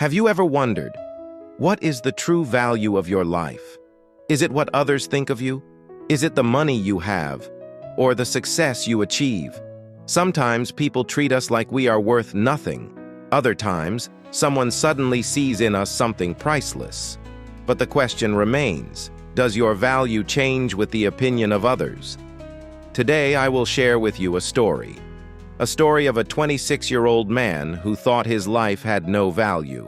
Have you ever wondered, what is the true value of your life? Is it what others think of you? Is it the money you have? Or the success you achieve? Sometimes people treat us like we are worth nothing. Other times, someone suddenly sees in us something priceless. But the question remains, does your value change with the opinion of others? Today, I will share with you a story of a 26-year-old man who thought his life had no value.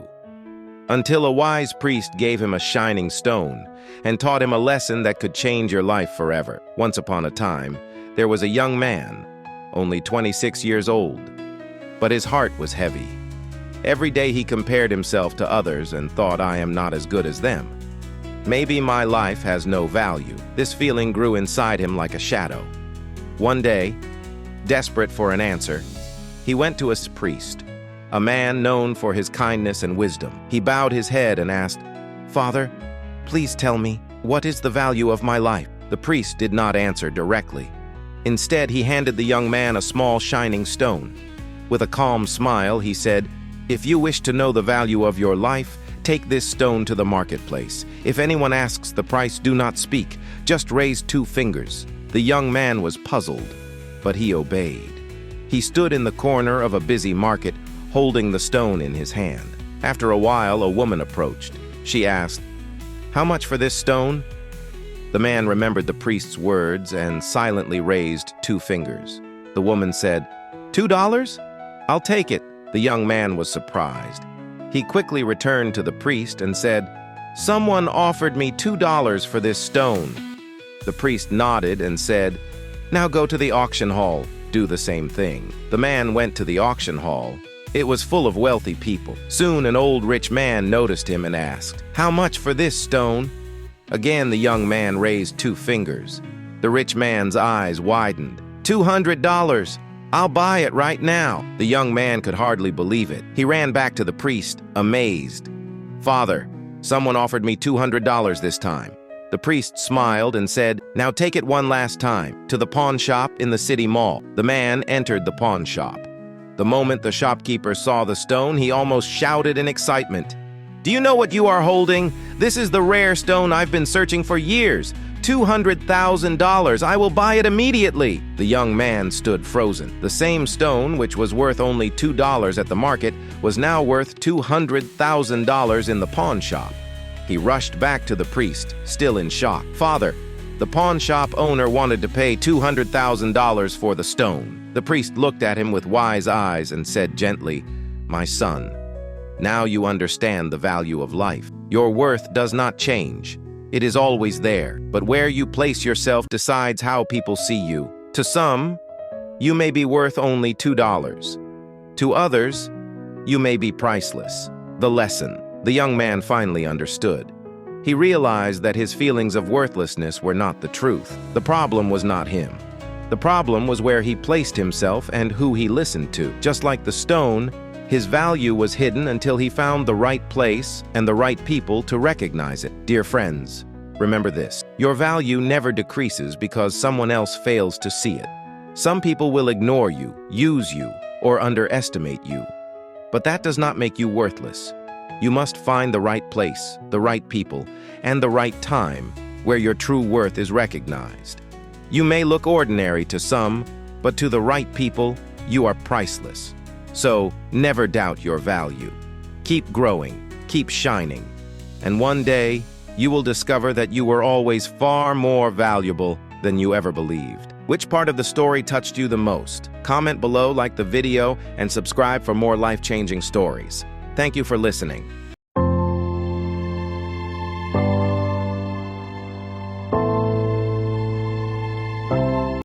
Until a wise priest gave him a shining stone and taught him a lesson that could change your life forever. Once upon a time, there was a young man, only 26 years old, but his heart was heavy. Every day he compared himself to others and thought, I am not as good as them. Maybe my life has no value. This feeling grew inside him like a shadow. One day, desperate for an answer, he went to a priest, a man known for his kindness and wisdom. He bowed his head and asked, "Father, please tell me, what is the value of my life?" The priest did not answer directly. Instead, he handed the young man a small shining stone. With a calm smile, he said, "If you wish to know the value of your life, take this stone to the marketplace. If anyone asks the price, do not speak, just raise 2 fingers." The young man was puzzled, but he obeyed. He stood in the corner of a busy market, holding the stone in his hand. After a while, a woman approached. She asked, "How much for this stone?" The man remembered the priest's words and silently raised 2 fingers. The woman said, $2? I'll take it." The young man was surprised. He quickly returned to the priest and said, "Someone offered me $2 for this stone." The priest nodded and said, "Now go to the auction hall, do the same thing." The man went to the auction hall. It was full of wealthy people. Soon an old rich man noticed him and asked, "How much for this stone?" Again the young man raised 2 fingers. The rich man's eyes widened. $200! I'll buy it right now." The young man could hardly believe it. He ran back to the priest, amazed. "Father, someone offered me $200 this time." The priest smiled and said, "Now take it one last time, to the pawn shop in the city mall." The man entered the pawn shop. The moment the shopkeeper saw the stone, he almost shouted in excitement. "Do you know what you are holding? This is the rare stone I've been searching for years. $200,000. I will buy it immediately." The young man stood frozen. The same stone, which was worth only $2 at the market, was now worth $200,000 in the pawn shop. He rushed back to the priest, still in shock. "Father, the pawn shop owner wanted to pay $200,000 for the stone." The priest looked at him with wise eyes and said gently, "My son, now you understand the value of life. Your worth does not change. It is always there, but where you place yourself decides how people see you. To some, you may be worth only $2. To others, you may be priceless." The lesson. The young man finally understood. He realized that his feelings of worthlessness were not the truth. The problem was not him. The problem was where he placed himself and who he listened to. Just like the stone, his value was hidden until he found the right place and the right people to recognize it. Dear friends, remember this: your value never decreases because someone else fails to see it. Some people will ignore you, use you, or underestimate you. But that does not make you worthless. You must find the right place, the right people, and the right time where your true worth is recognized. You may look ordinary to some, but to the right people, you are priceless. So, never doubt your value. Keep growing, keep shining, and one day, you will discover that you were always far more valuable than you ever believed. Which part of the story touched you the most? Comment below, like the video, and subscribe for more life-changing stories. Thank you for listening.